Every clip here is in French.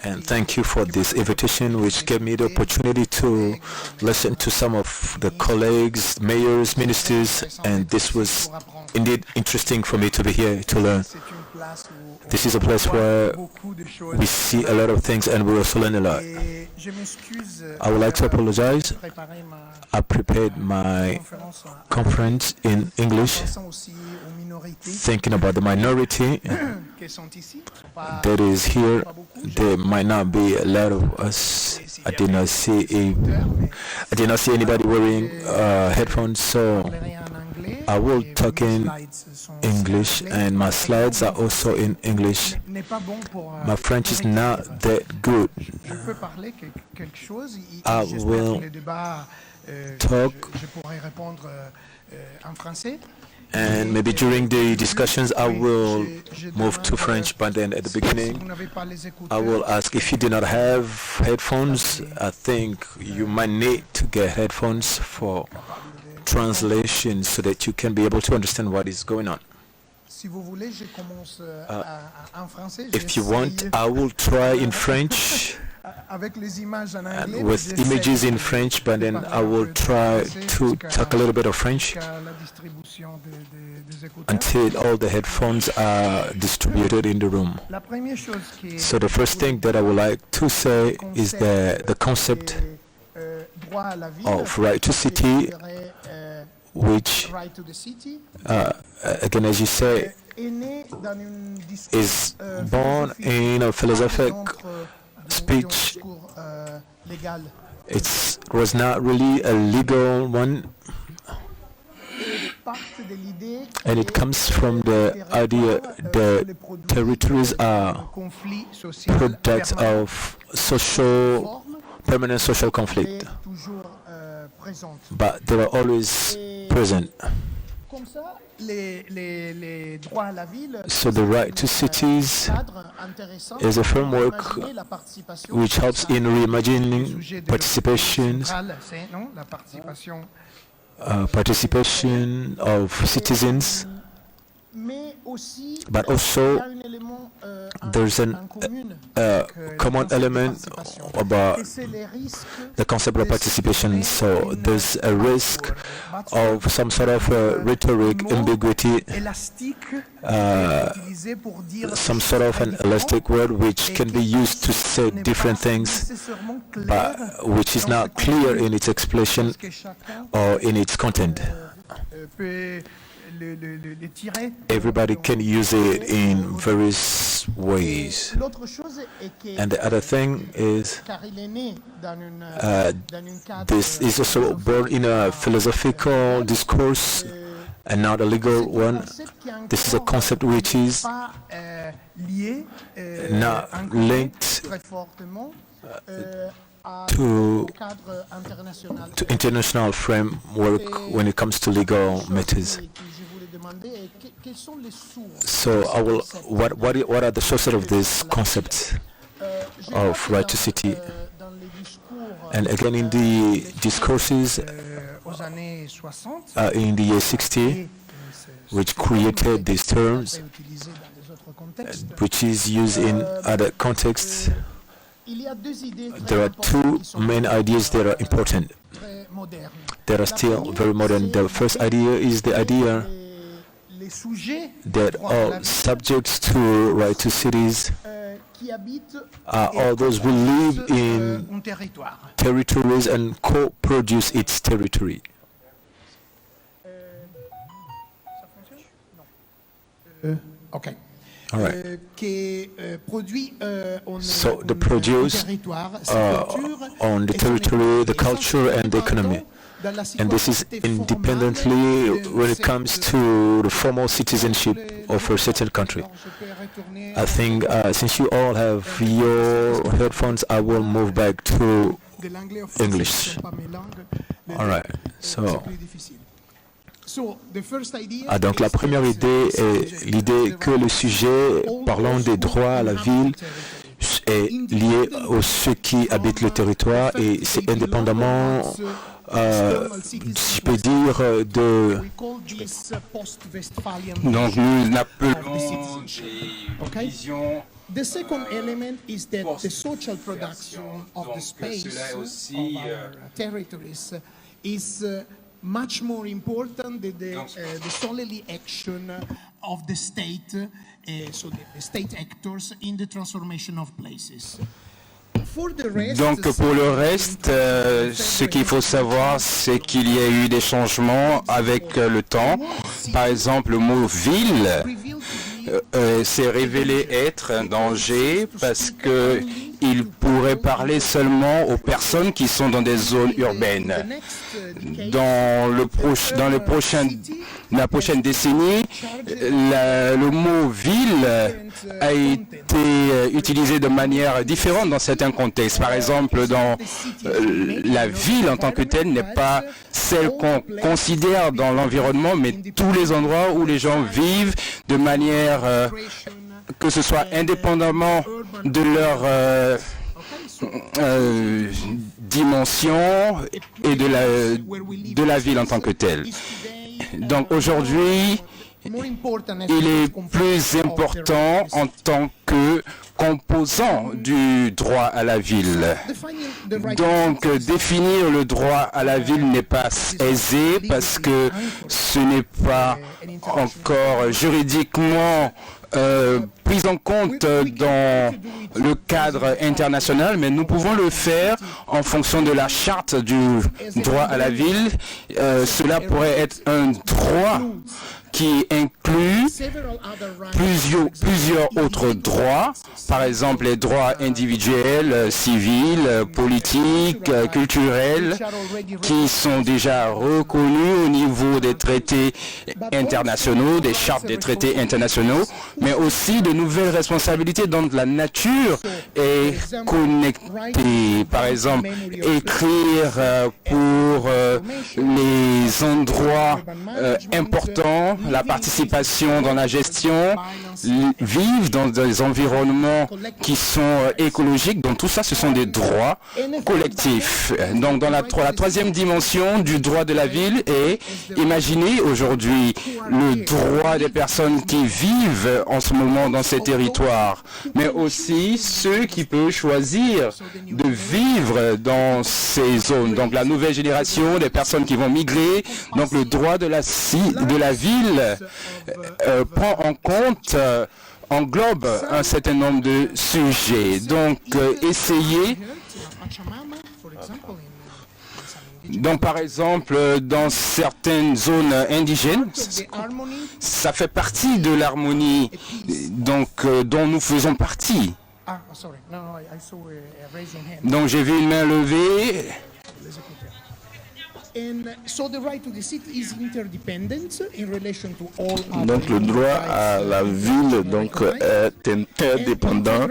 And thank you for this invitation, which gave me the opportunity to listen to some of the colleagues, mayors, ministers, and this was indeed interesting for me to be here to learn. This is a place where we see a lot of things and we also learn a lot. I would like to apologize. I prepared my conference in English, thinking about the minority that is here. There might not be a lot of us. I did not see anybody wearing headphones, so I will talk in English, and my slides are also in English. My French is not that good. I will talk and maybe during the discussions I will move to French, but then at the beginning I will ask if you do not have headphones. I think you might need to get headphones for translation so that you can be able to understand what is going on. If you want, I will try in French with images in French, but then I will try to talk a little bit of French until all the headphones are distributed in the room. So the first thing that I would like to say is that the concept of right to city, which, again, as you say, is born in a philosophic speech. It was not really a legal one, and it comes from the idea that territories are products of permanent social conflict, but they are always present. So the right to cities is a framework which helps in reimagining participation of citizens, but also there's a common element about the concept of participation. So there's a risk of some sort of rhetoric ambiguity, some sort of an elastic word which can be used to say different things, but which is not clear in its expression or in its content. Everybody can use it in various ways. And the other thing is, this is also born in a philosophical discourse and not a legal one. This is a concept which is not linked to international framework when it comes to legal matters. So what are the sources of this concept of right to city? And again, in the discourses in the year 60, which created these terms, which is used in other contexts, there are two main ideas that are important. They are still very modern. The first idea is the idea that all subjects to right to cities are all those who live in territories and co-produce its territory. Okay. All right. So the produce on the territory, the culture, and the economy. And this is independently when it comes to the formal citizenship of a certain country. I think since you all have your headphones, I will move back to English. All right. So. Donc la première idée est l'idée que le sujet parlant des droits à la ville est lié aux ceux qui habitent le territoire et c'est indépendamment, si je peux dire, de... Donc nous appelons des visions The second element is that the social production of the space of our territories is much more important than the solely action of the state, so the state actors in the transformation of places. Donc pour le reste, ce qu'il faut savoir, c'est qu'il y a eu des changements avec le temps. Par exemple, le mot ville s'est révélé être un danger parce qu'il pourrait parler seulement aux personnes qui sont dans des zones urbaines. Dans la prochaine décennie, le mot ville a été utilisé de manière différente dans certains contextes. Par exemple, dans la ville en tant que telle n'est pas celle qu'on considère dans l'environnement, mais tous les endroits où les gens vivent de manière que ce soit indépendamment de leur dimension et de la ville en tant que telle. Donc aujourd'hui, il est plus important en tant que composant du droit à la ville. Donc, définir le droit à la ville n'est pas aisé parce que ce n'est pas encore juridiquement pris en compte dans le cadre international, mais nous pouvons le faire en fonction de la charte du droit à la ville. Cela pourrait être un droit qui inclut plusieurs autres droits, par exemple les droits individuels, civils, politiques, culturels, qui sont déjà reconnus au niveau des traités internationaux, des chartes des traités internationaux, mais aussi de nouvelles responsabilités dont la nature est connectée. Par exemple, écrire pour les endroits importants, la participation dans la gestion, vivre dans des environnements qui sont écologiques. Donc tout ça, ce sont des droits collectifs. Donc dans la troisième dimension du droit de la ville est, imaginez aujourd'hui le droit des personnes qui vivent en ce moment dans ces territoires, mais aussi ceux qui peuvent choisir de vivre dans ces zones. Donc la nouvelle génération, des personnes qui vont migrer, donc le droit de la ville prend en compte, englobe un certain nombre de sujets. Donc, essayer. Donc, par exemple, dans certaines zones indigènes, ça fait partie de l'harmonie dont nous faisons partie. Donc, j'ai vu une main levée. Donc le droit à la ville est interdépendant,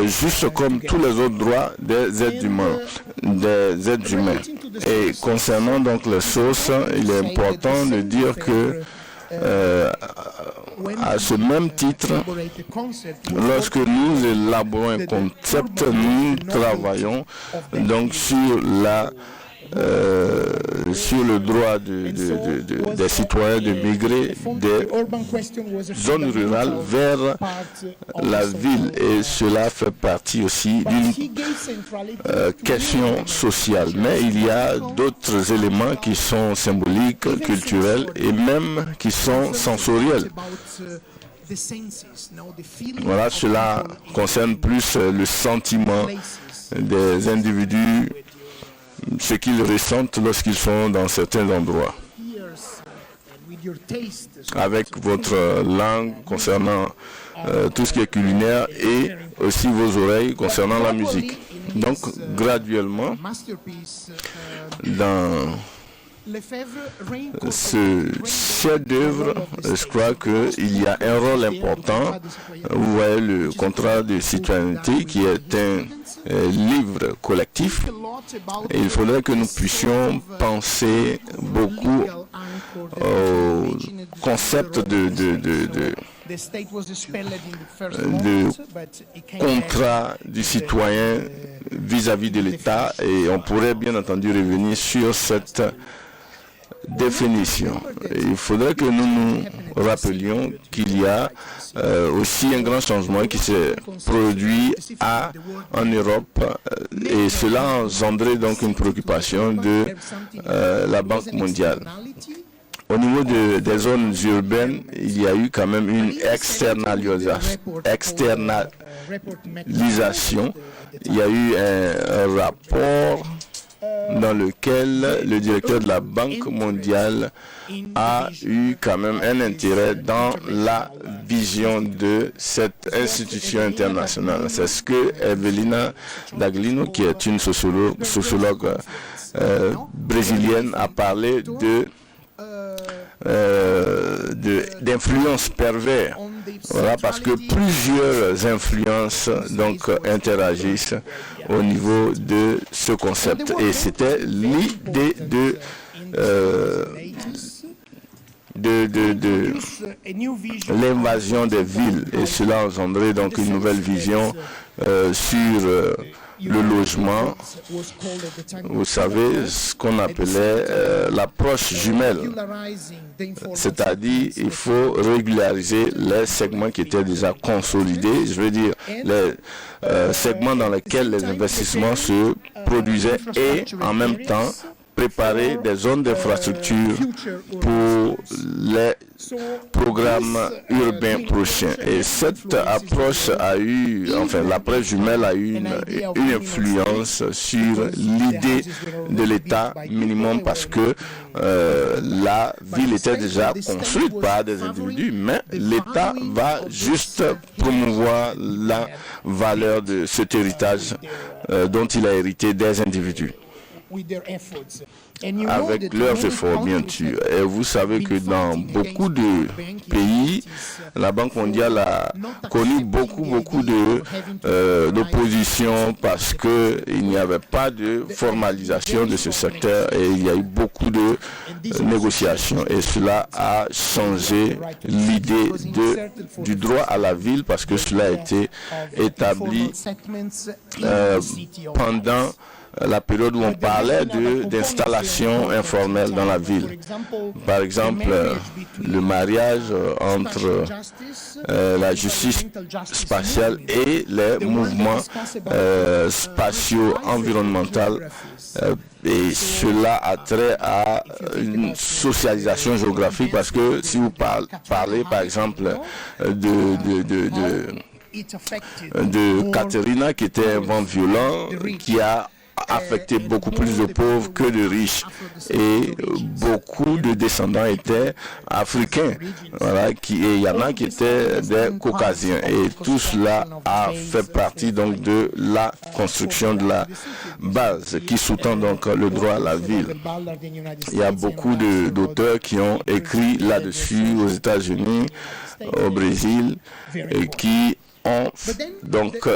juste comme tous les autres droits des êtres humains. Et concernant donc les sources, il est important de dire que à ce même titre, lorsque nous élaborons un concept, nous travaillons donc sur le droit des citoyens de migrer des zones rurales vers la ville. Et cela fait partie aussi d'une question sociale. Mais il y a d'autres éléments qui sont symboliques, culturels et même qui sont sensoriels. Voilà, cela concerne plus le sentiment des individus, ce qu'ils ressentent lorsqu'ils sont dans certains endroits. Avec votre langue concernant tout ce qui est culinaire et aussi vos oreilles concernant la musique. Donc, graduellement, dans ce chef-d'œuvre, je crois qu'il y a un rôle important. Vous voyez le contrat de citoyenneté qui est un livre collectif. Et il faudrait que nous puissions penser beaucoup au concept de contrat du citoyen vis-à-vis de l'État, et on pourrait bien entendu revenir sur cette définition. Il faudrait que nous nous rappelions qu'il y a aussi un grand changement qui s'est produit en Europe et cela a engendré donc une préoccupation de la Banque mondiale. Au niveau des zones urbaines, il y a eu quand même une externalisation. Il y a eu un rapport dans lequel le directeur de la Banque mondiale a eu quand même un intérêt dans la vision de cette institution internationale. C'est ce que Evelina Daglino, qui est une sociologue brésilienne, a parlé d'influence pervers. Voilà, parce que plusieurs influences donc interagissent au niveau de ce concept. Et c'était l'idée de l'invasion des villes. Et cela a engendré donc une nouvelle vision sur le logement. Vous savez, ce qu'on appelait l'approche jumelle. C'est-à-dire, il faut régulariser les segments qui étaient déjà consolidés. Je veux dire, les segments dans lesquels les investissements se produisaient et en même temps préparer des zones d'infrastructure pour les programmes urbains prochains. Et cette approche a eu, enfin l'approche jumelle a eu une influence sur l'idée de l'État minimum parce que la ville était déjà construite par des individus, mais l'État va juste promouvoir la valeur de cet héritage dont il a hérité des individus. Avec leurs efforts, bien sûr. Et vous savez que dans beaucoup de pays, la Banque mondiale a connu beaucoup d'opposition parce qu'il n'y avait pas de formalisation de ce secteur et il y a eu beaucoup de négociations. Et cela a changé l'idée du droit à la ville parce que cela a été établi pendant la période où on parlait d'installation informelle dans la ville. Par exemple, le mariage entre la justice spatiale et les mouvements spatiaux environnementaux. Et cela a trait à une socialisation géographique parce que si vous parlez par exemple de Katerina qui était un vent violent qui a affecté beaucoup plus de pauvres que de riches et beaucoup de descendants étaient africains, voilà, et il y en a qui étaient des caucasiens et tout cela a fait partie donc de la construction de la base qui sous-tend donc le droit à la ville. Il y a beaucoup d'auteurs qui ont écrit là-dessus aux États-Unis, au Brésil et qui ont donc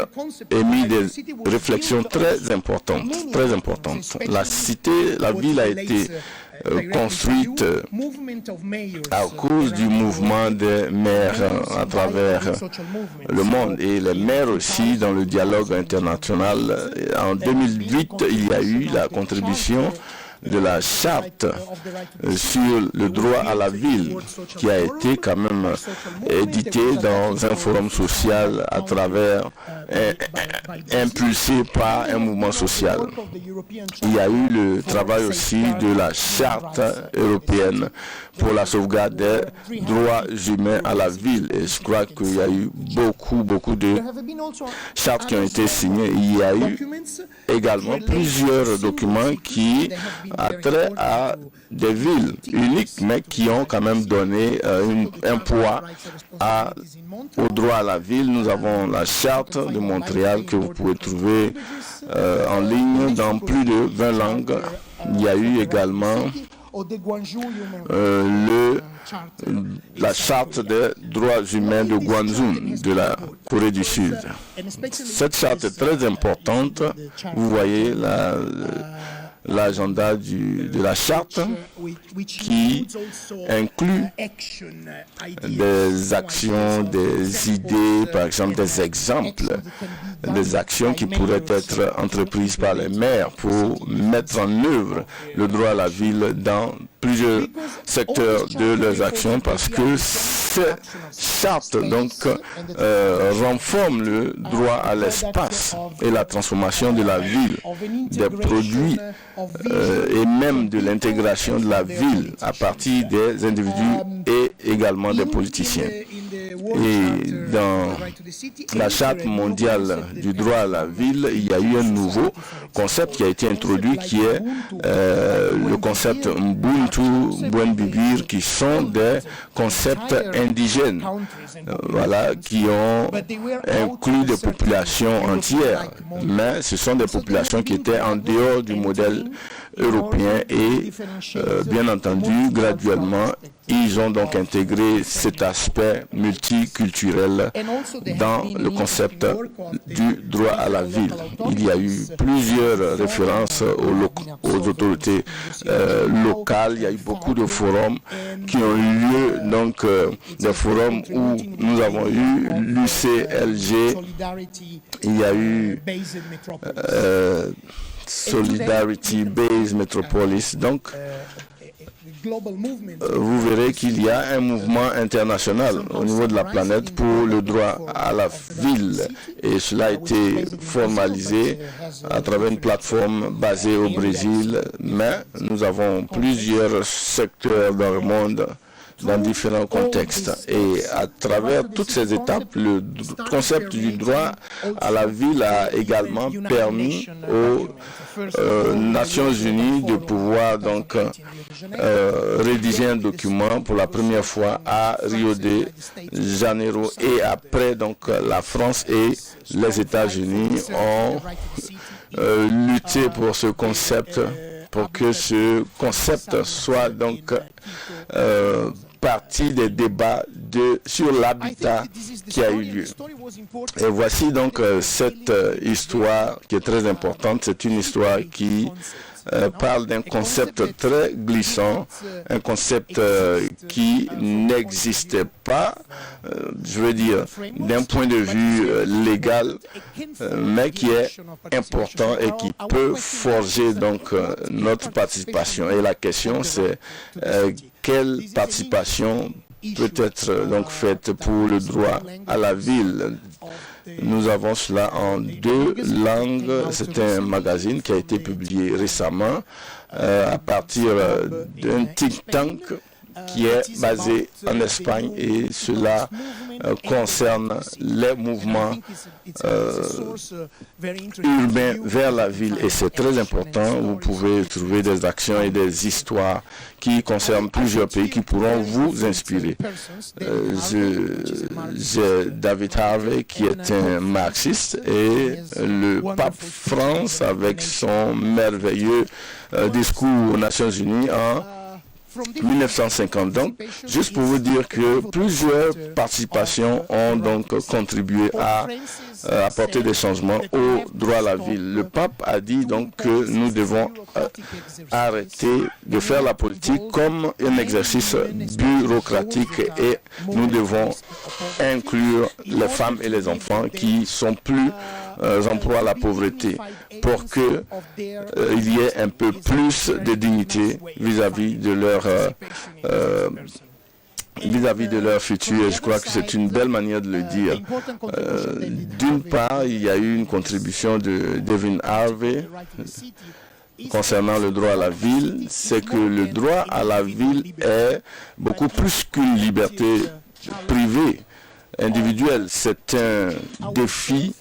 émis des réflexions très importantes. La ville a été construite à cause du mouvement des maires à travers le monde et les maires aussi dans le dialogue international. En 2008, il y a eu la contribution de la charte sur le droit à la ville qui a été quand même éditée dans un forum social à travers impulsé par un mouvement social. Il y a eu le travail aussi de la charte européenne pour la sauvegarde des droits humains à la ville et je crois qu'il y a eu beaucoup de chartes qui ont été signées. Il y a eu également plusieurs documents qui a trait à des villes uniques, mais qui ont quand même donné un poids au droit à la ville. Nous avons la charte de Montréal que vous pouvez trouver en ligne dans plus de 20 langues. Il y a eu également la charte des droits humains de Guangzhou, de la Corée du Sud. Cette charte est très importante. Vous voyez l'agenda de la charte qui inclut des actions, des idées, par exemple des exemples, des actions qui pourraient être entreprises par les maires pour mettre en œuvre le droit à la ville dans plusieurs secteurs de leurs actions parce que ces chartes donc renforment le droit à l'espace et la transformation de la ville, des produits et même de l'intégration de la ville à partir des individus et également des politiciens. Et dans la charte mondiale du droit à la ville, il y a eu un nouveau concept qui a été introduit qui est le concept Ubuntu, Buen Vivir, qui sont des concepts indigènes, voilà, qui ont inclus des populations entières, mais ce sont des populations qui étaient en dehors du modèle européen et bien entendu graduellement ils ont donc intégré cet aspect multiculturel dans le concept du droit à la ville. Il y a eu plusieurs références aux autorités locales, il y a eu beaucoup de forums qui ont eu lieu, donc des forums où nous avons eu l'UCLG, il y a eu Solidarity Based Metropolis. Donc, vous verrez qu'il y a un mouvement international au niveau de la planète pour le droit à la ville et cela a été formalisé à travers une plateforme basée au Brésil, mais nous avons plusieurs secteurs dans le monde dans différents contextes. Et à travers toutes ces étapes, le concept du droit à la ville a également permis aux Nations Unies de pouvoir donc rédiger un document pour la première fois à Rio de Janeiro. Et après, donc, la France et les États-Unis ont lutté pour ce concept, pour que ce concept soit donc partie des débats sur l'habitat qui a eu lieu. Et voici donc cette histoire qui est très importante. C'est une histoire qui parle d'un concept très glissant, un concept qui n'existait pas, je veux dire, d'un point de vue légal, mais qui est important et qui peut forger donc notre participation. Et la question c'est quelle participation peut être donc faite pour le droit à la ville. Nous avons cela en 2 langues. C'est un magazine qui a été publié récemment à partir d'un think tank qui est basé en Espagne et cela concerne les mouvements urbains vers la ville et c'est très important. Vous pouvez trouver des actions et des histoires qui concernent plusieurs pays qui pourront vous inspirer. J'ai David Harvey qui est un marxiste et le pape France avec son merveilleux discours aux Nations Unies en 1950. Donc, juste pour vous dire que plusieurs participations ont donc contribué à apporter des changements au droit à la ville. Le pape a dit donc que nous devons arrêter de faire la politique comme un exercice bureaucratique et nous devons inclure les femmes et les enfants qui sont plus en proie à la pauvreté pour que il y ait un peu plus de dignité vis-à-vis de leur futur. Et je crois que c'est une belle manière de le dire. D'une part, il y a eu une contribution de Devin Harvey concernant le droit à la ville. C'est que le droit à la ville est beaucoup plus qu'une liberté privée, individuelle. C'est un défi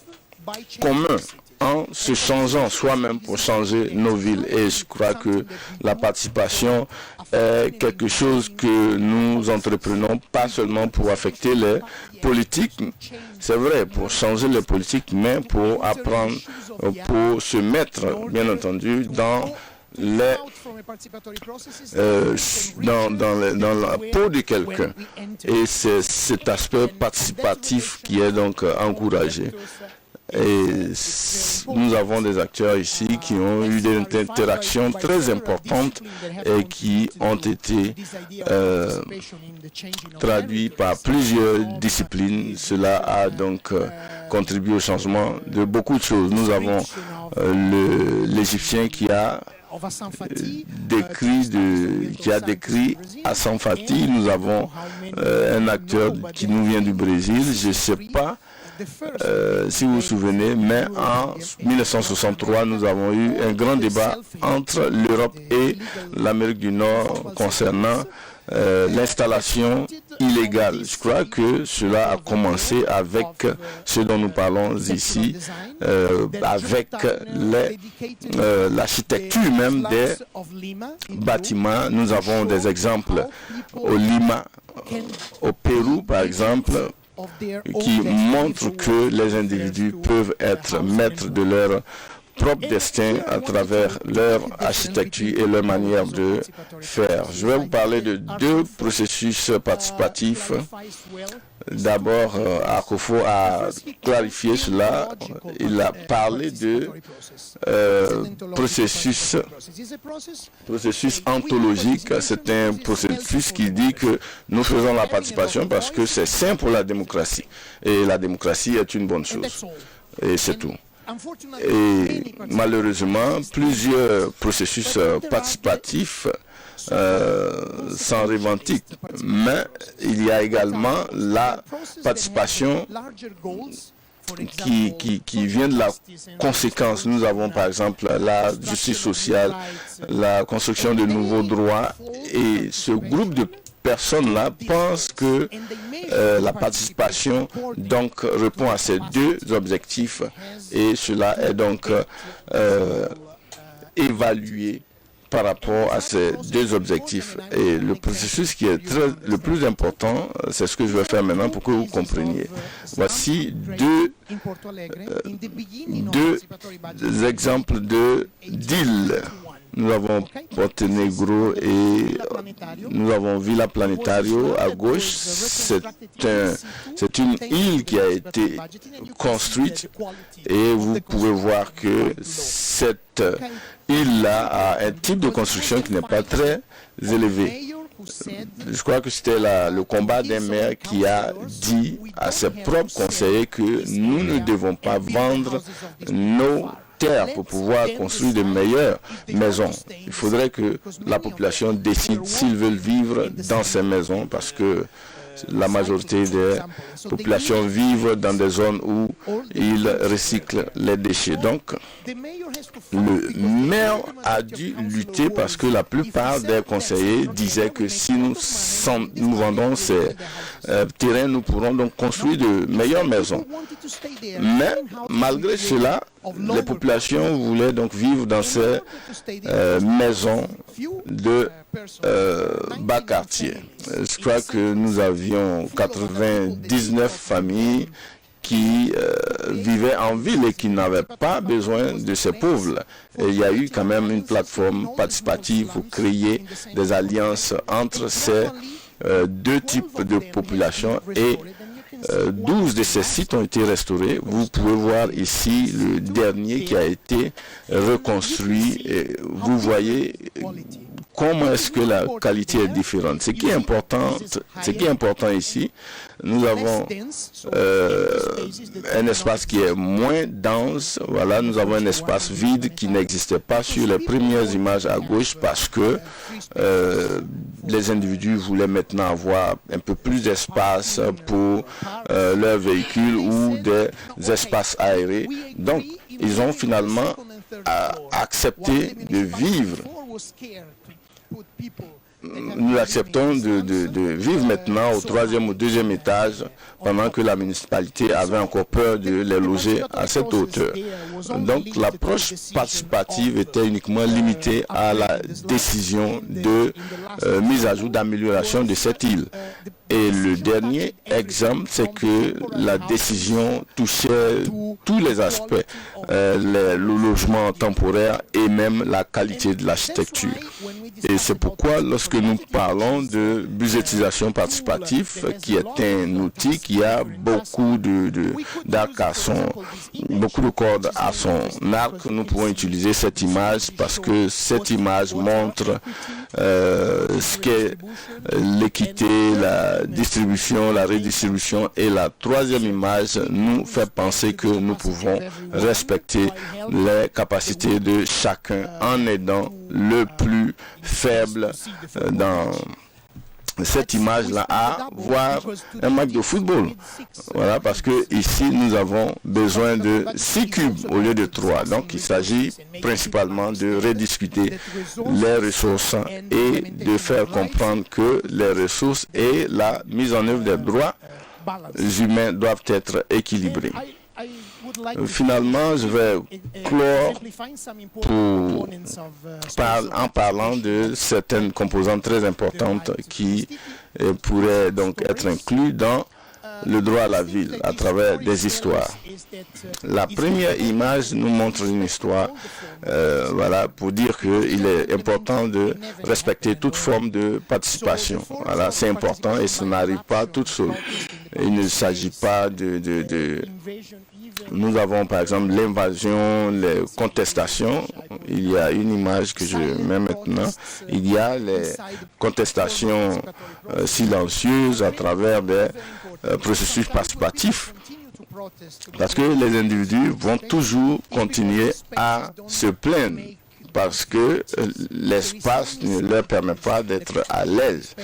commun en se changeant soi-même pour changer nos villes. Et je crois que la participation est quelque chose que nous entreprenons pas seulement pour affecter les politiques, c'est vrai, pour changer les politiques, mais pour apprendre, pour se mettre, bien entendu, dans la peau de quelqu'un. Et c'est cet aspect participatif qui est donc encouragé. Et nous avons des acteurs ici qui ont eu des interactions très importantes et qui ont été traduits par plusieurs disciplines. Cela a donc contribué au changement de beaucoup de choses. Nous avons l'Égyptien qui a qui a décrit Hassan Fati. Nous avons un acteur qui nous vient du Brésil. Je ne sais pas si vous vous souvenez, mais en 1963, nous avons eu un grand débat entre l'Europe et l'Amérique du Nord concernant l'installation illégale. Je crois que cela a commencé avec ce dont nous parlons ici, avec l'architecture même des bâtiments. Nous avons des exemples au Lima, au Pérou par exemple, qui montrent que les individus peuvent être maîtres de leur propre destin à travers leur architecture et leur manière de faire. Je vais vous parler de deux processus participatifs. D'abord, Akofo a clarifié cela. Il a parlé de processus ontologique. C'est un processus qui dit que nous faisons la participation parce que c'est sain pour la démocratie. Et la démocratie est une bonne chose. Et c'est tout. Et malheureusement, plusieurs processus participatifs s'en revendiquent. Mais il y a également la participation qui vient de la conséquence. Nous avons par exemple la justice sociale, la construction de nouveaux droits, et ce groupe de personnes-là pensent que la participation donc répond à ces deux objectifs, et cela est donc évalué par rapport à ces deux objectifs. Et le processus qui est le plus important, c'est ce que je vais faire maintenant pour que vous compreniez. Voici deux exemples de deals. Nous avons Monténégro et nous avons Villa Planetario à gauche. C'est une île qui a été construite, et vous pouvez voir que cette île-là a un type de construction qui n'est pas très élevé. Je crois que c'était le combat d'un maire qui a dit à ses propres conseillers que nous ne devons pas vendre nos terres pour pouvoir construire de meilleures maisons. Il faudrait que la population décide s'ils veulent vivre dans ces maisons, parce que la majorité des populations vivent dans des zones où ils recyclent les déchets. Donc, le maire a dû lutter parce que la plupart des conseillers disaient que si nous vendons ces terrains, nous pourrons donc construire de meilleures maisons. Mais malgré cela, les populations voulaient donc vivre dans ces maisons de bas quartier. Je crois que nous avions 99 familles qui vivaient en ville et qui n'avaient pas besoin de ces pauvres. Et il y a eu quand même une plateforme participative pour créer des alliances entre ces deux types de populations, et 12 de ces sites ont été restaurés. Vous pouvez voir ici le dernier qui a été reconstruit, et vous voyez comment est-ce que la qualité est différente. Ce qui est important ici, nous avons un espace qui est moins dense. Voilà, nous avons un espace vide qui n'existait pas sur les premières images à gauche, parce que les individus voulaient maintenant avoir un peu plus d'espace pour leurs véhicules ou des espaces aérés. Donc, ils ont finalement accepté de vivre. Nous acceptons de vivre maintenant au troisième ou deuxième étage, pendant que la municipalité avait encore peur de les loger à cette hauteur. Donc l'approche participative était uniquement limitée à la décision de mise à jour, d'amélioration de cette île. Et le dernier exemple, c'est que la décision touchait tous les aspects, le logement temporaire et même la qualité de l'architecture. Et c'est pourquoi, lorsque nous parlons de budgétisation participative, qui est un outil qui a beaucoup beaucoup de cordes à son arc, nous pouvons utiliser cette image, parce que cette image montre ce qu'est l'équité, la distribution, la redistribution. Et la troisième image nous fait penser que nous pouvons respecter les capacités de chacun en aidant le plus faible dans cette image-là à voir un match de football. Voilà, parce que ici, nous avons besoin de 6 cubes au lieu de 3. Donc, il s'agit principalement de rediscuter les ressources et de faire comprendre que les ressources et la mise en œuvre des droits humains doivent être équilibrés. Finalement, je vais clore en parlant de certaines composantes très importantes qui pourraient donc être incluses dans le droit à la ville à travers des histoires. La première image nous montre une histoire, voilà, pour dire qu'il est important de respecter toute forme de participation. Voilà, c'est important et ça n'arrive pas tout seul. Il ne s'agit pas Nous avons par exemple l'invasion, les contestations. Il y a une image que je mets maintenant. Il y a les contestations silencieuses à travers des processus participatifs. Parce que les individus vont toujours continuer à se plaindre parce que l'espace ne leur permet pas d'être à l'aise.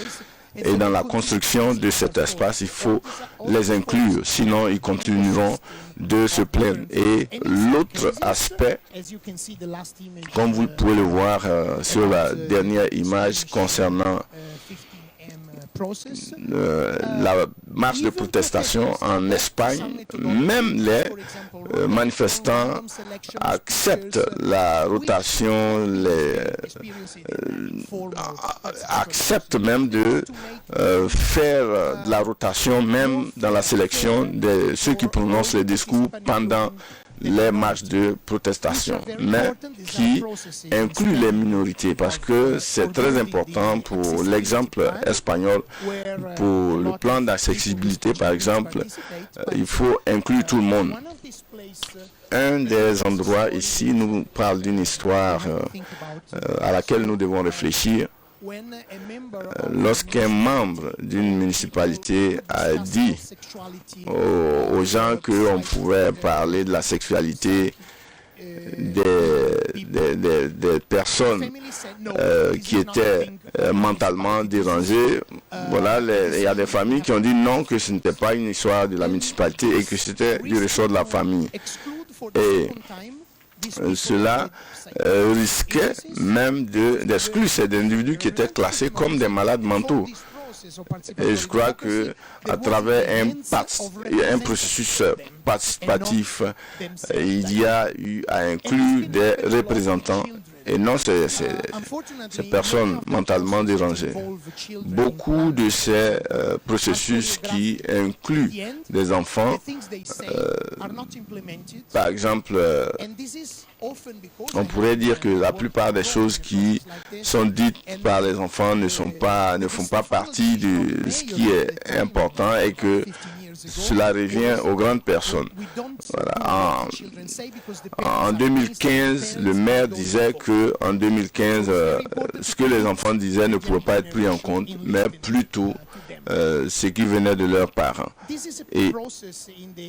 Et dans la construction de cet espace, il faut les inclure, sinon ils continueront de se plaindre. Et l'autre aspect, comme vous pouvez le voir sur la dernière image concernant la marche de protestation en Espagne, même les manifestants acceptent la rotation, acceptent même de faire de la rotation même dans la sélection de ceux qui prononcent les discours pendant les marches de protestation, mais qui inclut les minorités, parce que c'est très important pour l'exemple espagnol, pour le plan d'accessibilité par exemple, il faut inclure tout le monde. Un des endroits ici nous parle d'une histoire à laquelle nous devons réfléchir. Lorsqu'un membre d'une municipalité a dit aux gens qu'on pouvait parler de la sexualité des personnes qui étaient mentalement dérangées, voilà, il y a des familles qui ont dit non, que ce n'était pas une histoire de la municipalité et que c'était du ressort de la famille. Et cela risquait même d'exclure ces individus qui étaient classés comme des malades mentaux. Et je crois que à travers un processus participatif, il y a eu à inclure des représentants et non ces personnes mentalement dérangées. Beaucoup de ces processus qui incluent des enfants, par exemple, on pourrait dire que la plupart des choses qui sont dites par les enfants ne font pas partie de ce qui est important et que cela revient aux grandes personnes. Voilà. En 2015, le maire disait que en 2015, ce que les enfants disaient ne pouvait pas être pris en compte, mais plutôt ce qui venait de leurs parents. Et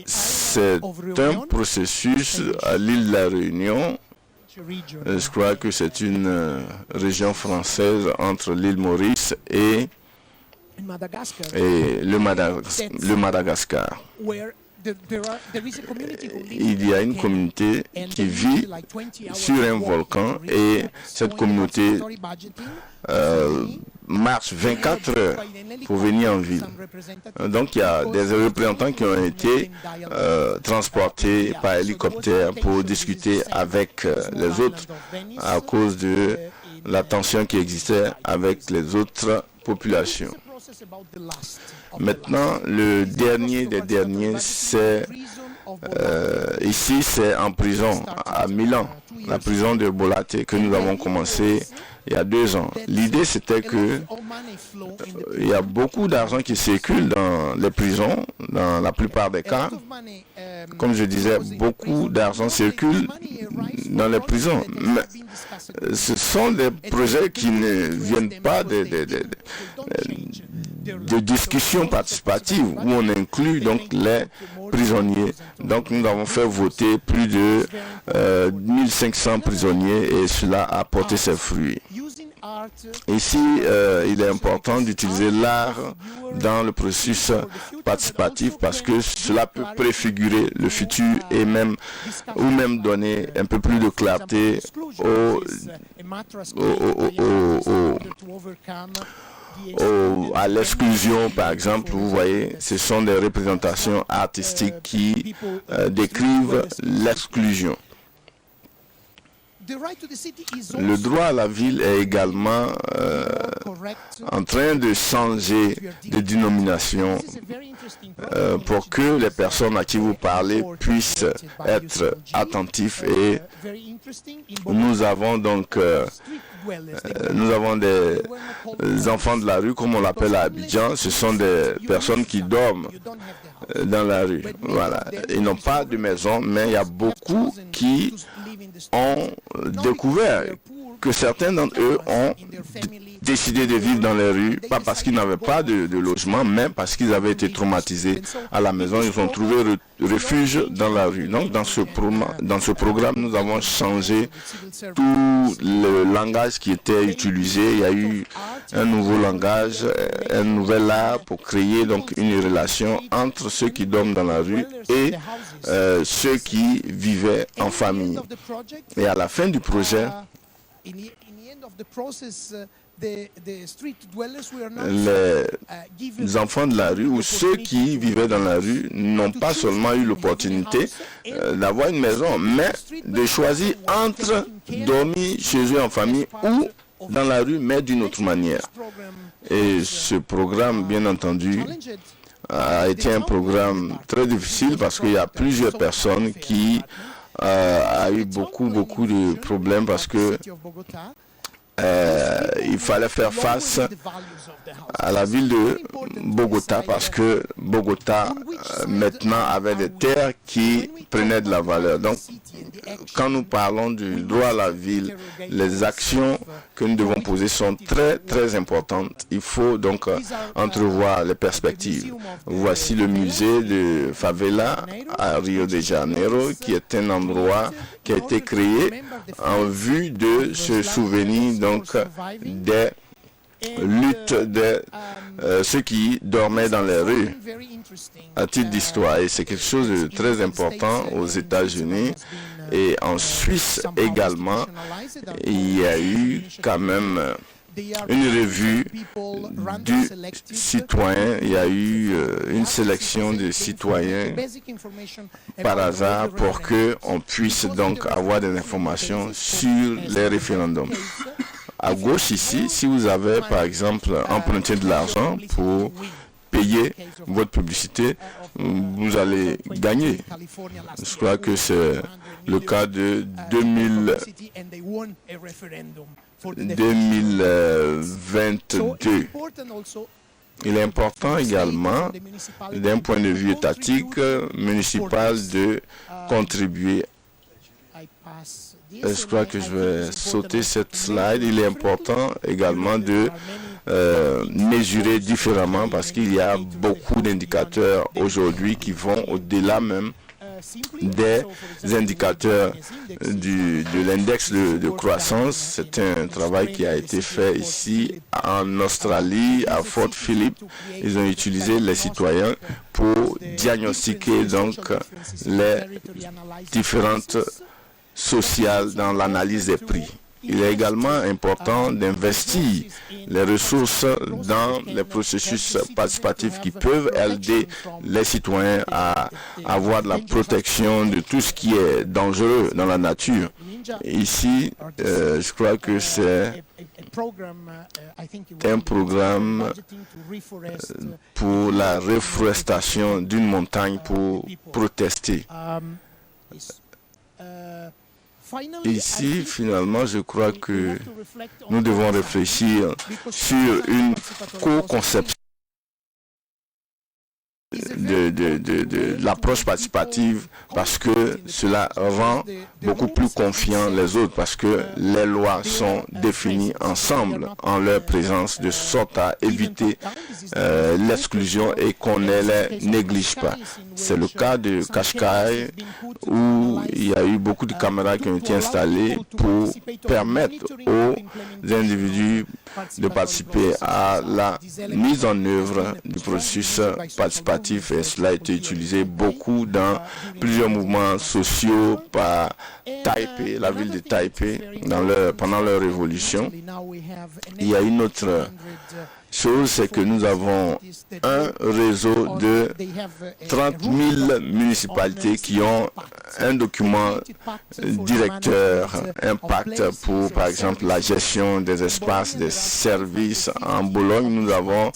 c'est un processus à l'île de la Réunion. Je crois que c'est une région française entre l'île Maurice et le Madagascar. Il y a une communauté qui vit sur un volcan et cette communauté marche 24 heures pour venir en ville. Donc il y a des représentants qui ont été transportés par hélicoptère pour discuter avec les autres à cause de la tension qui existait avec les autres populations. Maintenant, le dernier des derniers, c'est ici, c'est en prison, à Milan, la prison de Bollate que nous avons commencé il y a 2 ans. L'idée, c'était que il y a beaucoup d'argent qui circule dans les prisons, dans la plupart des cas. Comme je disais, beaucoup d'argent circule dans les prisons. Mais ce sont des projets qui ne viennent pas de discussions participatives où on inclut donc les prisonniers. Donc nous avons fait voter plus de 1500 prisonniers et cela a porté ses fruits. Ici, il est important d'utiliser l'art dans le processus participatif parce que cela peut préfigurer le futur et même donner un peu plus de clarté à l'exclusion, par exemple. Vous voyez, ce sont des représentations artistiques qui décrivent l'exclusion. Le droit à la ville est également en train de changer de dénomination pour que les personnes à qui vous parlez puissent être attentifs. Et nous avons donc des enfants de la rue, comme on l'appelle à Abidjan. Ce sont des personnes qui dorment dans la rue. Voilà. Ils n'ont pas de maison, mais il y a beaucoup qui ont découvert que certains d'entre eux ont décidé de vivre dans les rues, pas parce qu'ils n'avaient pas de logement, mais parce qu'ils avaient été traumatisés à la maison. Ils ont trouvé refuge dans la rue. Donc, dans ce programme, nous avons changé tout le langage qui était utilisé. Il y a eu un nouveau langage, un nouvel art pour créer donc une relation entre ceux qui dorment dans la rue et ceux qui vivaient en famille. Et à la fin du projet, les enfants de la rue ou ceux qui vivaient dans la rue n'ont pas seulement eu l'opportunité d'avoir une maison, mais de choisir entre dormir chez eux en famille ou dans la rue, mais d'une autre manière. Et ce programme, bien entendu, a été un programme très difficile parce qu'il y a plusieurs personnes qui ont eu beaucoup de problèmes parce que il fallait faire face à la ville de Bogota parce que Bogota maintenant avait des terres qui prenaient de la valeur. Donc, quand nous parlons du droit à la ville, les actions que nous devons poser sont très importantes. Il faut donc entrevoir les perspectives. Voici le musée de Favela à Rio de Janeiro, qui est un endroit qui a été créé en vue de se souvenir donc des luttes de ceux qui dormaient dans les rues à titre d'histoire. Et c'est quelque chose de très important aux États-Unis. Et en Suisse également, il y a eu quand même une revue du citoyen. Il y a eu une sélection de citoyens par hasard pour qu'on puisse donc avoir des informations sur les référendums. À gauche ici, si vous avez par exemple emprunté de l'argent pour payer votre publicité, vous allez gagner. Je crois que c'est le cas de 2022. Il est important également, d'un point de vue étatique, municipal, de contribuer. Je crois que je vais sauter cette slide. Il est important également de mesurer différemment parce qu'il y a beaucoup d'indicateurs aujourd'hui qui vont au-delà même des indicateurs de l'index de croissance. C'est un travail qui a été fait ici en Australie, à Fort Phillip. Ils ont utilisé les citoyens pour diagnostiquer donc les différentes sociales dans l'analyse des prix. Il est également important d'investir les ressources dans les processus participatifs qui peuvent aider les citoyens à avoir de la protection de tout ce qui est dangereux dans la nature. Ici, je crois que c'est un programme pour la reforestation d'une montagne pour protester. Ici, finalement, je crois que nous devons réfléchir sur une co-conception de l'approche participative parce que cela rend beaucoup plus confiants les autres parce que les lois sont définies ensemble en leur présence de sorte à éviter l'exclusion et qu'on ne les néglige pas. C'est le cas de Qashqai où il y a eu beaucoup de caméras qui ont été installées pour permettre aux individus de participer à la mise en œuvre du processus participatif et cela a été utilisé beaucoup dans plusieurs mouvements sociaux par Taipei, la ville de Taipei, pendant leur révolution. Il y a une autre chose, c'est que nous avons un réseau de 30 000 municipalités qui ont un document directeur impact pour, par exemple, la gestion des espaces, des services. En Bologne, nous avons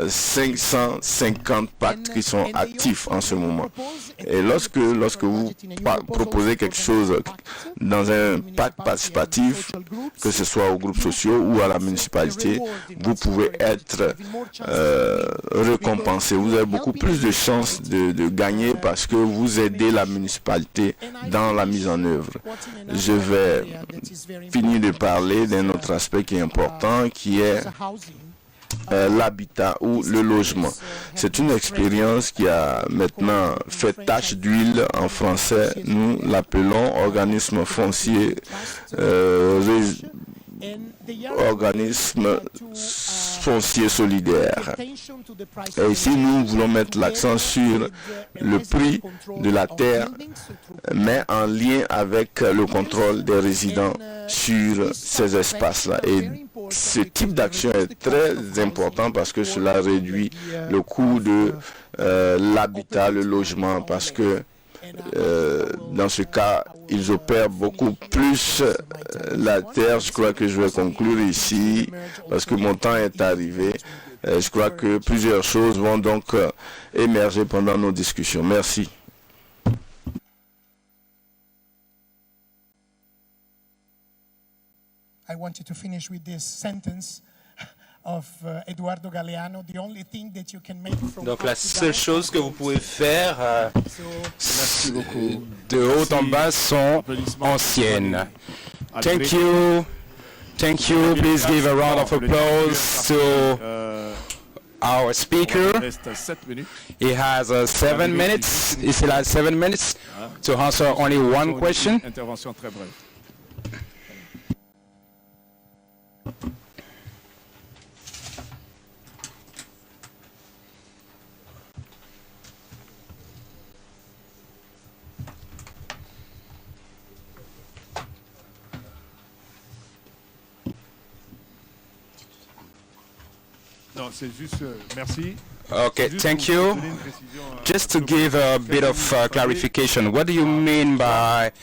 550 pactes qui sont actifs en ce moment. Et lorsque vous proposez quelque chose dans un pacte participatif, que ce soit aux groupes sociaux ou à la municipalité, vous pouvez être récompensé. Vous avez beaucoup plus de chances de gagner parce que vous aidez la municipalité dans la mise en œuvre. Je vais finir de parler d'un autre aspect qui est important, qui est l'habitat ou le logement. C'est une expérience qui a maintenant fait tache d'huile. En français, nous l'appelons organisme foncier organisme foncier solidaire. Et ici, nous voulons mettre l'accent sur le prix de la terre, mais en lien avec le contrôle des résidents sur ces espaces-là. Et ce type d'action est très important parce que cela réduit le coût de l'habitat, le logement, parce que dans ce cas, ils opèrent beaucoup plus la terre. Je crois que je vais conclure ici parce que mon temps est arrivé. Je crois que plusieurs choses vont donc émerger pendant nos discussions. Merci. I wanted to finish with this sentence of Eduardo Galeano. The only thing that you can make from Donc la seule chose que vous pouvez faire de haut en bas sont anciennes. Thank you. Thank you. Please give a round of applause to our speaker. He has 7 minutes. He still has 7 minutes to answer only one question. Intervention très brève. Non, c'est juste merci. Okay, thank you. Just to give a bit of clarification, what do you mean by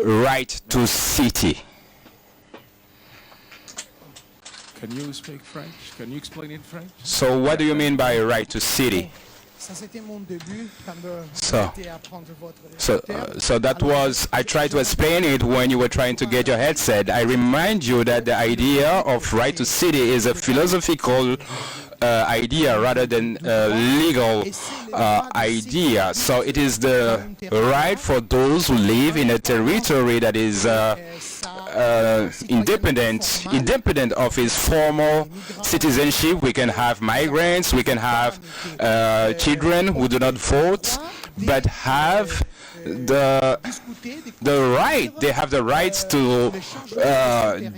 right to city? Can you speak French? Can you explain in French? So what do you mean by right to city? So that was, I tried to explain it when you were trying to get your headset. I remind you that the idea of right to city is a philosophical idea rather than a legal idea. So it is the right for those who live in a territory that is independent of its formal citizenship. We can have migrants, we can have children who do not vote, but have the right. They have the right to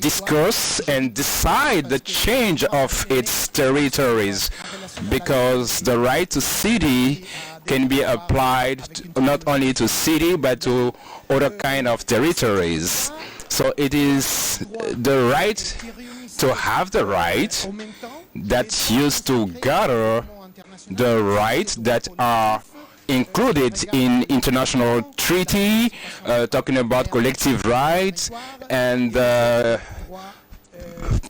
discuss and decide the change of its territories, because the right to city can be applied not only to city but to other kind of territories. So it is the right to have the right that used to gather the rights that are included in international treaty, talking about collective rights and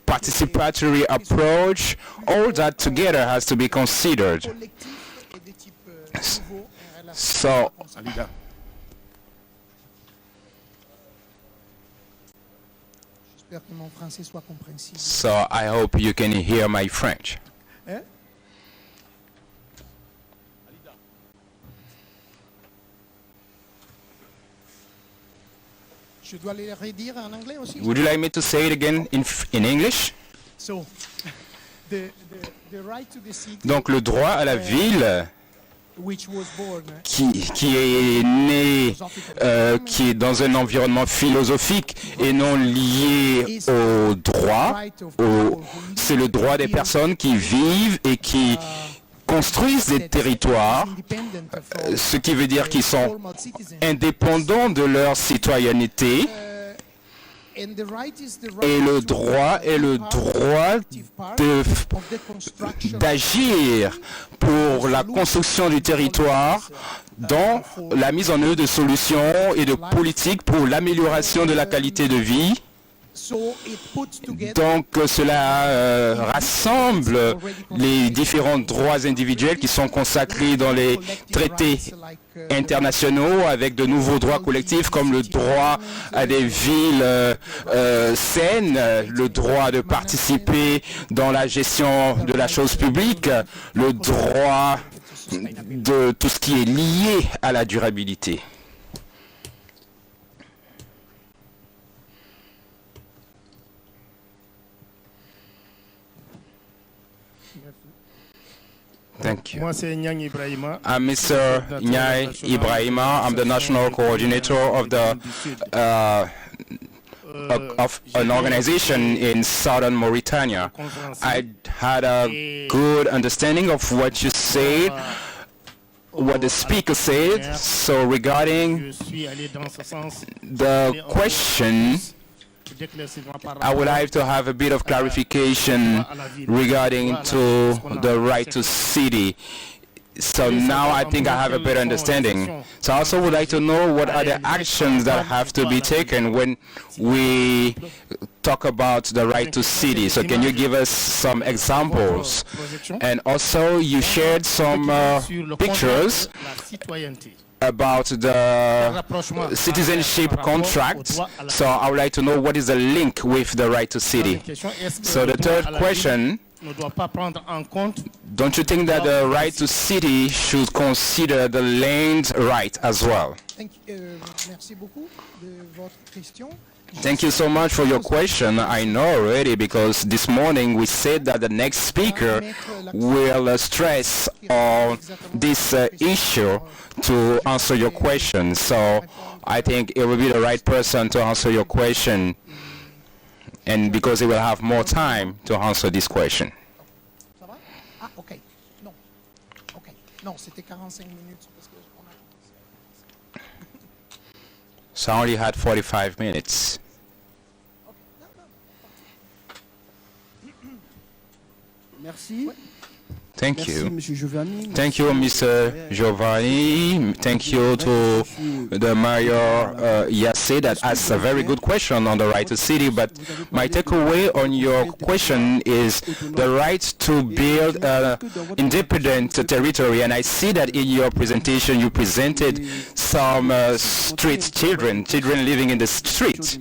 participatory approach. All that together has to be considered. So j'espère que mon français soit compréhensible. So I hope you can hear my French. Hein? Je dois le redire en anglais aussi? Would you like me to say it again in English? So, the right to the city, Donc le droit à la ville which was born qui est né, qui est dans un environnement philosophique et non lié au droit, c'est le droit des personnes qui vivent et qui construisent des territoires, ce qui veut dire qu'ils sont indépendants de leur citoyenneté. Et le droit est le droit d'agir pour la construction du territoire dans la mise en œuvre de solutions et de politiques pour l'amélioration de la qualité de vie. Donc cela rassemble les différents droits individuels qui sont consacrés dans les traités internationaux avec de nouveaux droits collectifs comme le droit à des villes saines, le droit de participer dans la gestion de la chose publique, le droit de tout ce qui est lié à la durabilité. Thank you. Moi, c'est Nyang Ibrahima. I'm Mr. Nyai Ibrahima. I'm the national coordinator of the of an organization in southern Mauritania. I had a good understanding of what you said, what the speaker said. So regarding Je suis allé dans ce sens. the question, I would like to have a bit of clarification regarding to the right to city. So now I think I have a better understanding. So I also would like to know what are the actions that have to be taken when we talk about the right to city. So can you give us some examples? And also you shared some pictures about the citizenship contract. So I would like to know what is the link with the right to city. So the third question, don't you think that the right to city should consider the land right as well? Merci beaucoup de votre question. Thank you so much for your question. I know already because this morning we said that the next speaker will stress on this issue to answer your question. So I think it will be the right person to answer your question, and because he will have more time to answer this question. Ça va? Ah, ok. Non. Ok. Non, c'était 45 minutes parce que on a... So I only had 45 minutes. Merci. Thank you. Monsieur Giovanni. Thank you, Mr. Giovanni. Thank you to the Mayor Yassé that asked a very good question on the right to city. But my takeaway on your question is the right to build an independent territory. And I see that in your presentation you presented some street children living in the street.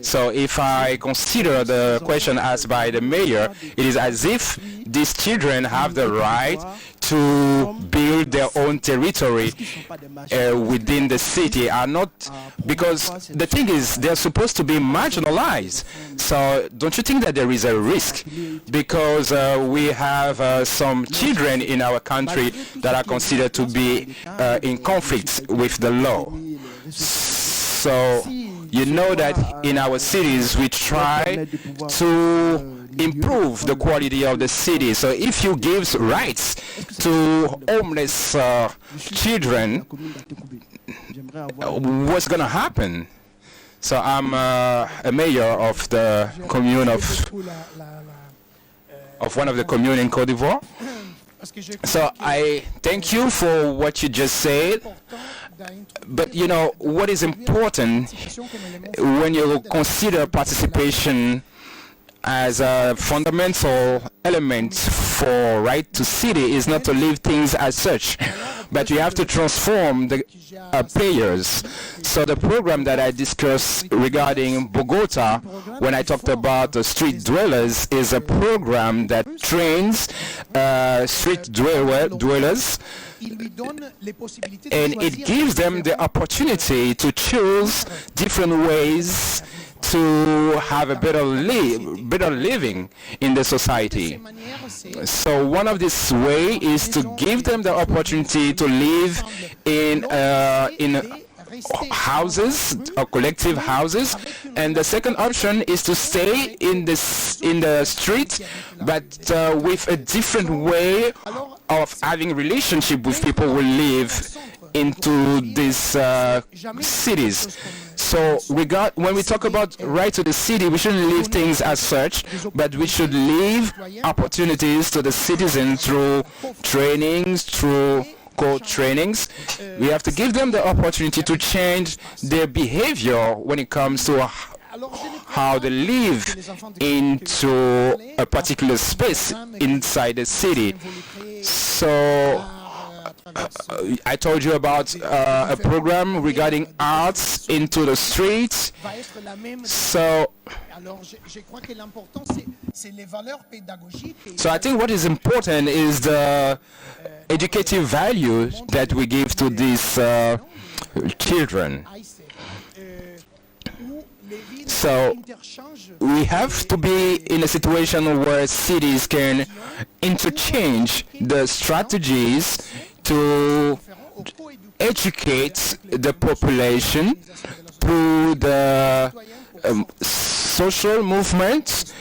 So if I consider the question asked by the Mayor, it is as if these children have the right to build their own territory within the city, are not, because the thing is they're supposed to be marginalized. So don't you think that there is a risk, because we have some children in our country that are considered to be in conflict with the law? So you know that in our cities we try to improve the quality of the city. So if you give rights to homeless children, what's going to happen? So I'm a mayor of the commune of one of the communes in Côte d'Ivoire. So I thank you for what you just said. But you know what is important when you consider participation as a fundamental element for right to city is not to leave things as such, but you have to transform the players. So the program that I discussed regarding Bogota, when I talked about the street dwellers, is a program that trains street dwellers, and it gives them the opportunity to choose different ways to have a better living in the society. So one of this way is to give them the opportunity to live in houses or collective houses, and the second option is to stay in the street, but with a different way of having relationship with people who live into these cities. So when we talk about right to the city, we shouldn't leave things as such, but we should leave opportunities to the citizens through trainings, through co-trainings. We have to give them the opportunity to change their behavior when it comes to how they live into a particular space inside the city. So I told you about a program regarding arts into the streets. So I think what is important is the educative value that we give to these children. So we have to be in a situation where cities can interchange the strategies to educate the population through the social movement,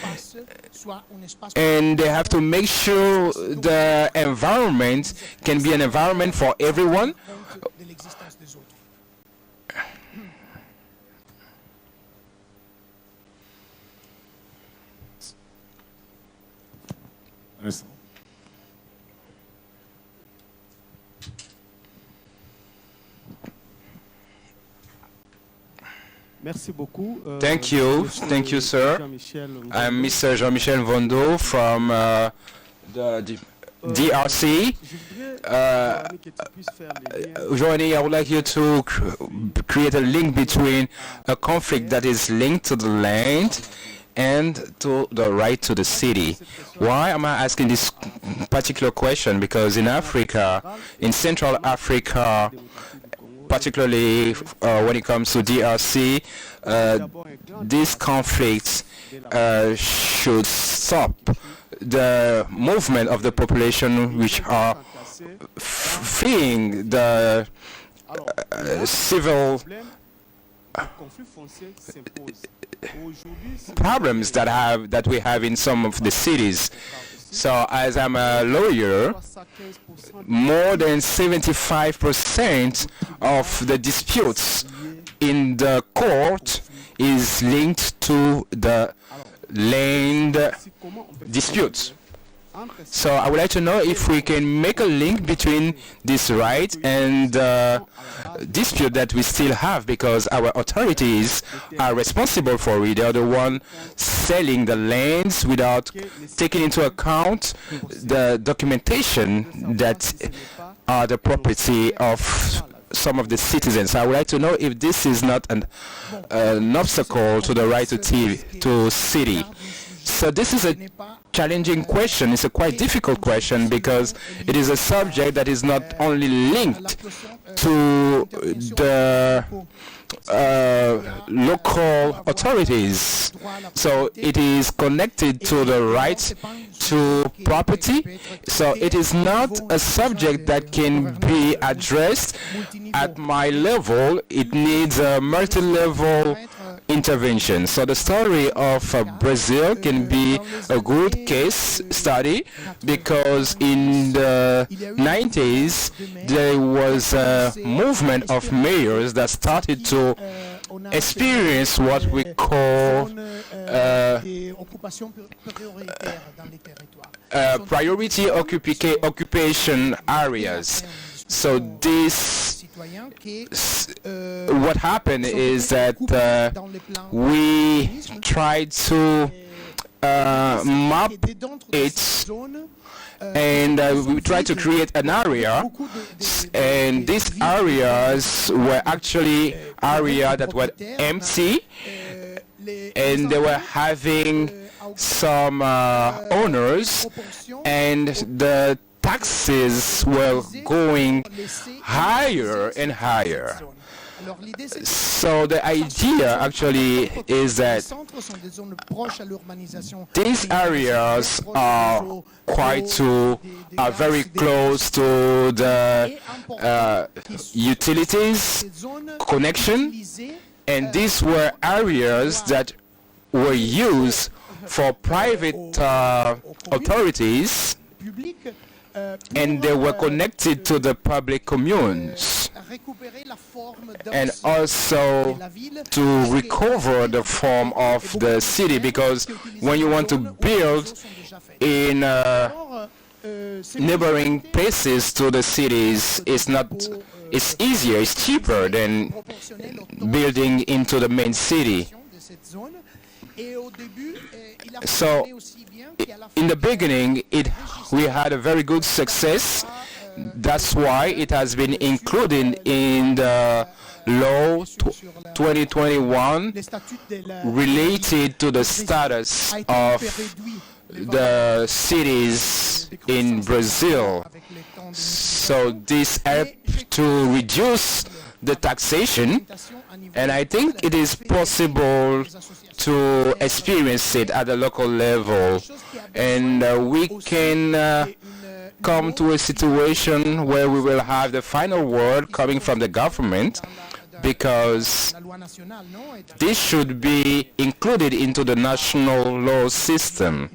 and they have to make sure the environment can be an environment for everyone. Thank you, sir. I'm Mr. Jean-Michel Vondo from the DRC. Joining, I would like you to create a link between a conflict that is linked to the land and to the right to the city. Why am I asking this particular question? Because in Africa, in Central Africa, particularly when it comes to DRC, these conflicts should stop the movement of the population which are fleeing the civil problems that we have in some of the cities. So as I'm a lawyer, more than 75% of the disputes in the court is linked to the land disputes. So I would like to know if we can make a link between this right and the dispute that we still have, because our authorities are responsible for it. They are the one selling the lands without taking into account the documentation that are the property of some of the citizens. I would like to know if this is not an obstacle to the right to city. So this is a challenging question. It's a quite difficult question because it is a subject that is not only linked to the local authorities. So it is connected to the right to property. So it is not a subject that can be addressed at my level. It needs a multi-level intervention. So the story of Brazil can be a good case study, because in the 90s there was a movement of mayors that started to experience what we call priority occupation areas. So this, what happened is that we tried to map it and we tried to create an area, and these areas were actually areas that were empty, and they were having some owners, and the taxes were going higher and higher. So the idea actually is that these areas are are very close to the utilities connection, and these were areas that were used for private authorities, and they were connected to the public communes, and also to recover the form of the city, because when you want to build in neighboring places to the cities, it's easier, it's cheaper than building into the main city. So in the beginning, we had a very good success. That's why it has been included in the law 2021 related to the status of the cities in Brazil. So this helped to reduce the taxation, and I think it is possible to experience it at the local level, and we can come to a situation where we will have the final word coming from the government, because this should be included into the national law system.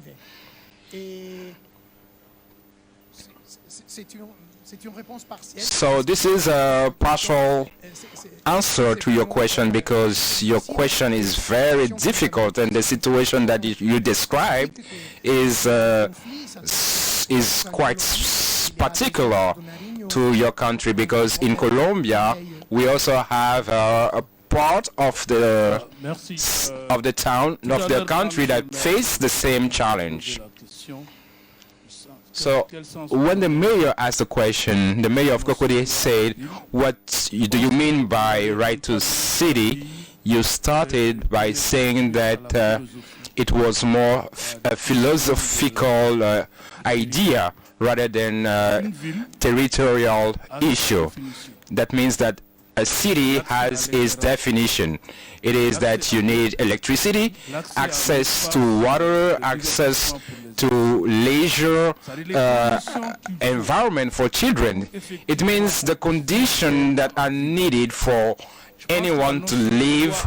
So this is a partial answer to your question, because your question is very difficult, and the situation that you described is quite particular to your country, because in Colombia we also have a part of the town of the country that face the same challenge. So when the mayor asked the question, the mayor of Cocody said, "What do you mean by right to city?" You started by saying that it was more a philosophical idea rather than territorial issue. That means that a city has its definition. It is that you need electricity, access to water, access to leisure, environment for children. It means the conditions that are needed for anyone to live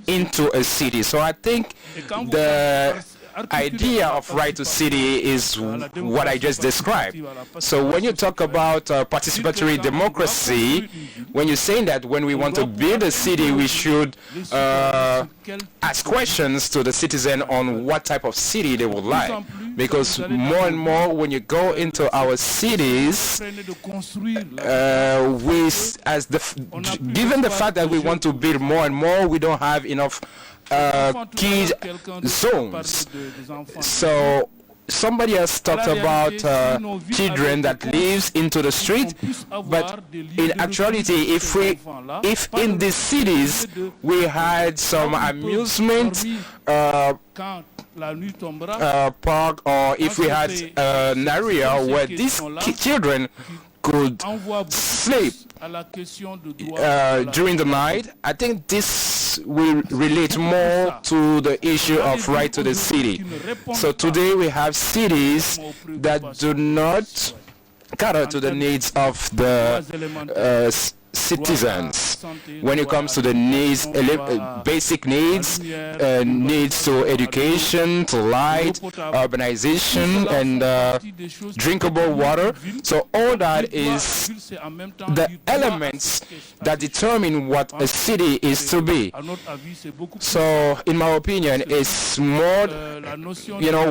into a city. So I think the idea of right to city is what I just described. So when you talk about participatory democracy, when you're saying that when we want to build a city, we should ask questions to the citizen on what type of city they would like. Because more and more when you go into our cities, given the fact that we want to build more and more, we don't have enough key zones. So somebody has talked about children that lives into the street, but in actuality, if in the cities we had some amusement park, or if we had an area where these children could sleep during the night, I think this will relate more to the issue of right to the city. So today we have cities that do not cater to the needs of the citizens. When it comes to the needs, basic needs, needs to education, to light, urbanization, and drinkable water. So all that is the elements that determine what a city is to be. So in my opinion, it's more,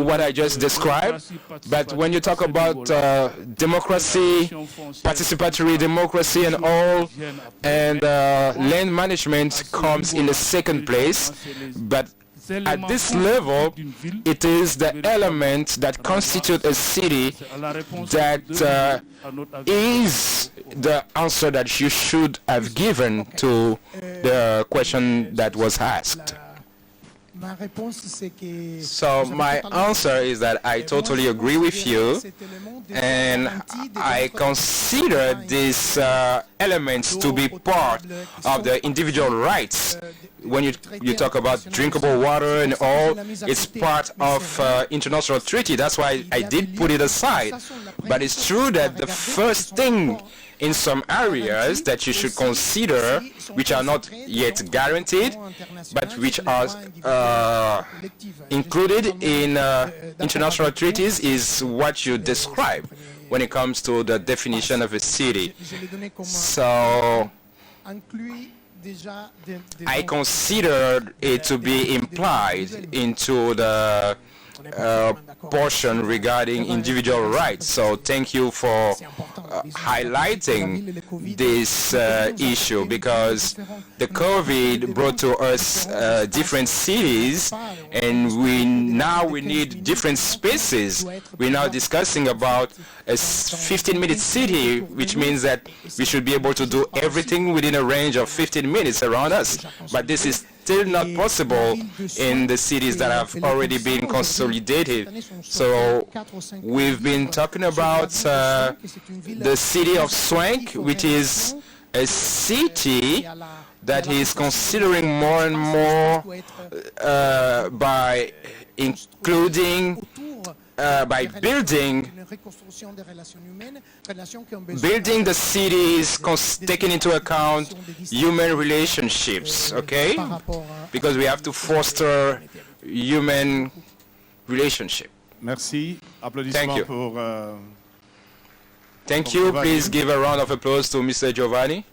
what I just described. But when you talk about democracy, participatory democracy and all, and land management comes in the second place, but At this level, it is the element that constitute a city that is the answer that you should have given to the question that was asked. Ma réponse, c'est que So my answer is that I totally agree with you, and I consider these elements to be part of the individual rights. When you talk about drinkable water and all, it's part of international treaty. That's why I did put it aside. But it's true that the first thing in some areas that you should consider, which are not yet guaranteed, but which are included in international treaties, is what you describe when it comes to the definition of a city. So I consider it to be implied into the portion regarding individual rights. So thank you for highlighting this issue, because the COVID brought to us different cities, and we need different spaces. We're now discussing about a 15-minute city, which means that we should be able to do everything within a range of 15 minutes around us. But this is still not possible in the cities that have already been consolidated. So we've been talking about the city of Swank, which is a city that is considering more and more by including by building the cities, taking into account human relationships, okay? Because we have to foster human relationship. Merci. Applaudissements pour... Thank you. Please give a round of applause to Mr. Giovanni.